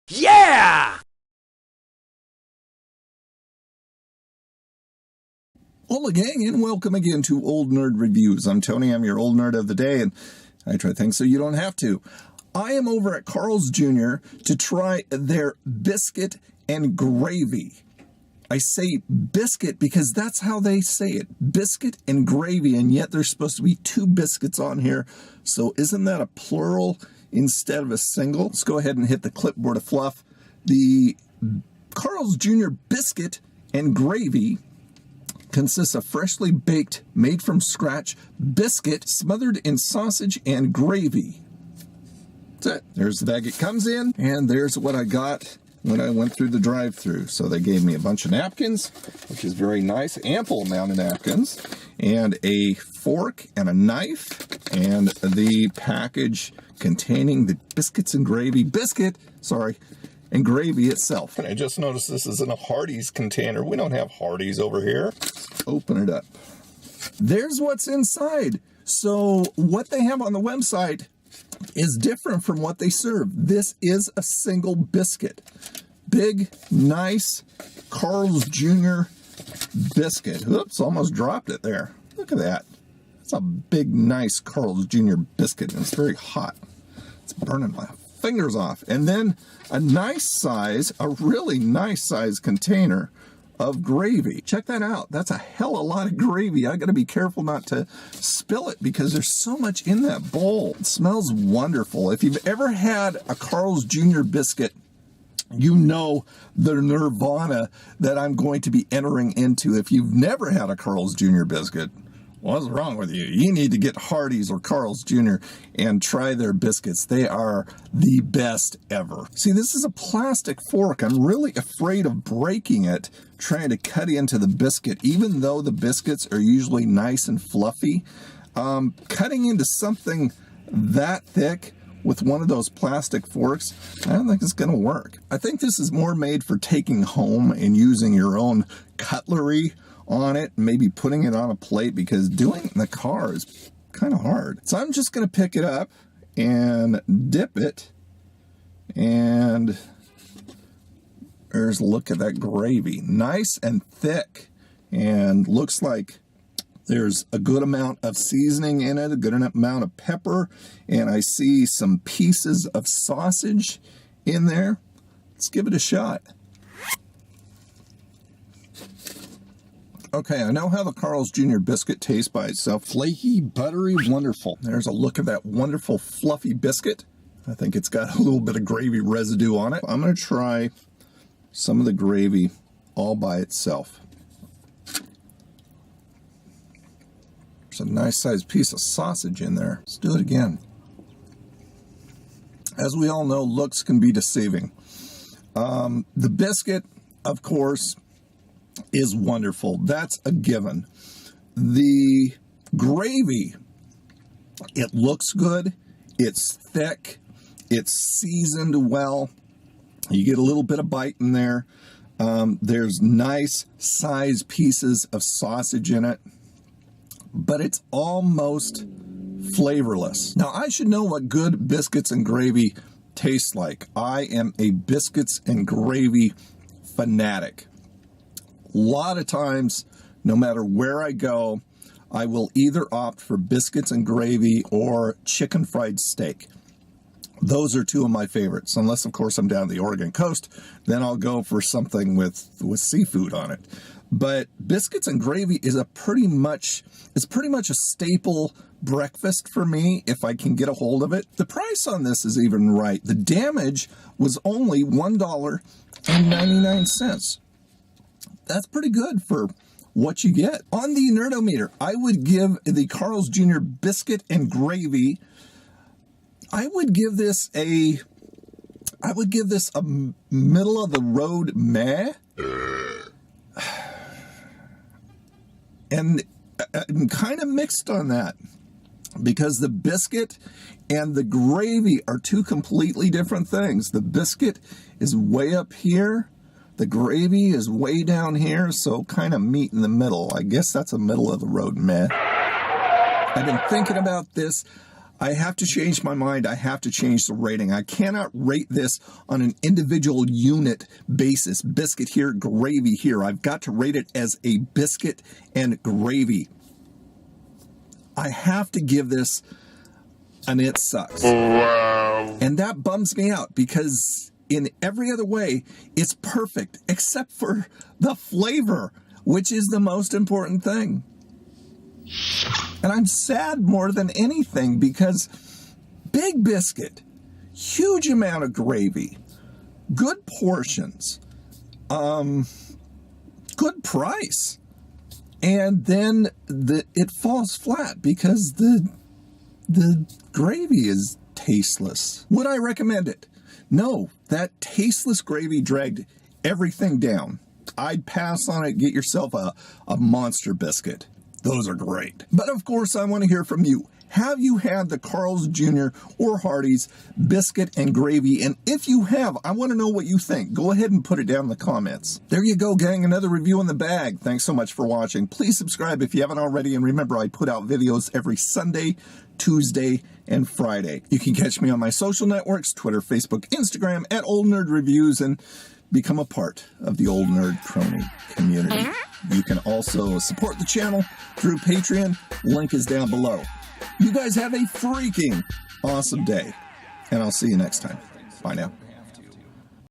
Yeah! Hola gang, and welcome again to Old Nerd Reviews. I'm Tony, I'm your old nerd of the day, and I try things so you don't have to. I am over at Carl's Jr. to try their Biscuit and Gravy. I say biscuit because that's how they say it, biscuit and gravy, and yet there's supposed to be two biscuits on here, so isn't that a plural instead of a single? Let's go ahead and hit the clipboard of fluff. The Carl's Jr. Biscuit and Gravy consists of freshly baked, made from scratch biscuit smothered in sausage and gravy. That's it. There's the bag it comes in, and there's what I got when I went through the drive-thru. So they gave me a bunch of napkins, which is very nice, ample amount of napkins, and a fork and a knife, and the package containing the biscuits and gravy, and gravy itself. And I just noticed this is in a Hardee's container. We don't have Hardee's over here. Open it up. There's what's inside. So what they have on the website is different from what they serve. This is a single biscuit. Big, nice Carl's Jr. biscuit. Oops, almost dropped it there. Look at that. It's a big, nice Carl's Jr. biscuit, and it's very hot. It's burning my fingers off. And then a really nice size container of gravy. Check that out. That's a hell of a lot of gravy. I got to be careful not to spill it because there's so much in that bowl. It smells wonderful. If you've ever had a Carl's Jr. biscuit, you know the nirvana that I'm going to be entering into. If you've never had a Carl's Jr. biscuit, what's wrong with you? You need to get Hardee's or Carl's Jr. and try their biscuits. They are the best ever. See, this is a plastic fork. I'm really afraid of breaking it trying to cut into the biscuit, even though the biscuits are usually nice and fluffy. Cutting into something that thick with one of those plastic forks, I don't think it's going to work. I think this is more made for taking home and using your own cutlery on it, maybe putting it on a plate, because doing it in the car is kind of hard. So I'm just going to pick it up and dip it, and there's a look at that gravy. Nice and thick, and looks like there's a good amount of seasoning in it, a good amount of pepper, and I see some pieces of sausage in there. Let's give it a shot. Okay, I know how the Carl's Jr. biscuit tastes by itself. Flaky, buttery, wonderful. There's a look at that wonderful fluffy biscuit. I think it's got a little bit of gravy residue on it. I'm going to try some of the gravy all by itself. There's a nice sized piece of sausage in there. Let's do it again. As we all know, looks can be deceiving. The biscuit, of course, is wonderful. That's a given. The gravy, it looks good. It's thick. It's seasoned well. You get a little bit of bite in there. There's nice sized pieces of sausage in it, but it's almost flavorless. Now, I should know what good biscuits and gravy tastes like. I am a biscuits and gravy fanatic. A lot of times, no matter where I go, I will either opt for biscuits and gravy or chicken fried steak. Those are two of my favorites, unless, of course, I'm down the Oregon coast. Then I'll go for something with seafood on it. But biscuits and gravy is pretty much a staple breakfast for me if I can get a hold of it. The price on this is even right. The damage was only $1.99. That's pretty good for what you get. On the Nerdometer, I would give the Carl's Jr. Biscuit and Gravy, I would give this a middle of the road meh. And I'm kind of mixed on that because the biscuit and the gravy are two completely different things. The biscuit is way up here. The gravy is way down here, so kind of meet in the middle. I guess that's a middle of the road meh. I've been thinking about this. I have to change my mind. I have to change the rating. I cannot rate this on an individual unit basis. Biscuit here, gravy here. I've got to rate it as a biscuit and gravy. I have to give this an it sucks. Wow. And that bums me out because in every other way, it's perfect except for the flavor, which is the most important thing. And I'm sad more than anything because big biscuit, huge amount of gravy, good portions, good price. And then it falls flat because the gravy is tasteless. Would I recommend it? No, that tasteless gravy dragged everything down. I'd pass on it. Get yourself a monster biscuit. Those are great. But of course, I want to hear from you. Have you had the Carl's Jr. or Hardee's biscuit and gravy? And if you have, I want to know what you think. Go ahead and put it down in the comments. There you go, gang. Another review in the bag. Thanks so much for watching. Please subscribe if you haven't already. And remember, I put out videos every Sunday, Tuesday, and Friday. You can catch me on my social networks, Twitter, Facebook, Instagram, at Old Nerd Reviews, and become a part of the Old Nerd Crony Community. You can also support the channel through Patreon. Link is down below. You guys have a freaking awesome day, and I'll see you next time. Bye now.